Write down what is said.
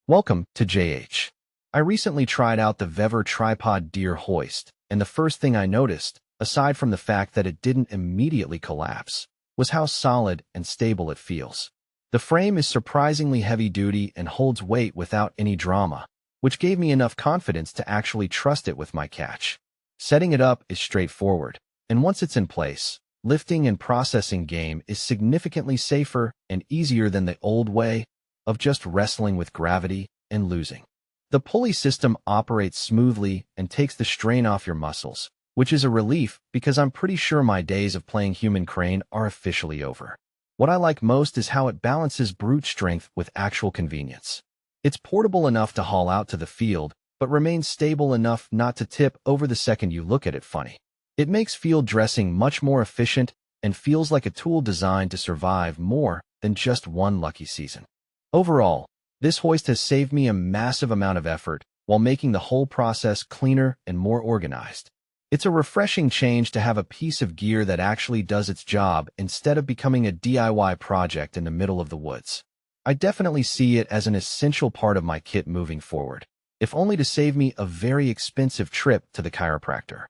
Welcome to JH. I recently tried out the VEVOR tripod deer hoist, and the first thing I noticed, aside from the fact that it didn't immediately collapse, was how solid and stable it feels. The frame is surprisingly heavy-duty and holds weight without any drama, which gave me enough confidence to actually trust it with my catch. Setting it up is straightforward, and once it's in place, lifting and processing game is significantly safer and easier than the old way of just wrestling with gravity and losing. The pulley system operates smoothly and takes the strain off your muscles, which is a relief because I'm pretty sure my days of playing human crane are officially over. What I like most is how it balances brute strength with actual convenience. It's portable enough to haul out to the field, but remains stable enough not to tip over the second you look at it funny. It makes field dressing much more efficient and feels like a tool designed to survive more than just one lucky season. Overall, this hoist has saved me a massive amount of effort while making the whole process cleaner and more organized. It's a refreshing change to have a piece of gear that actually does its job instead of becoming a DIY project in the middle of the woods. I definitely see it as an essential part of my kit moving forward, if only to save me a very expensive trip to the chiropractor.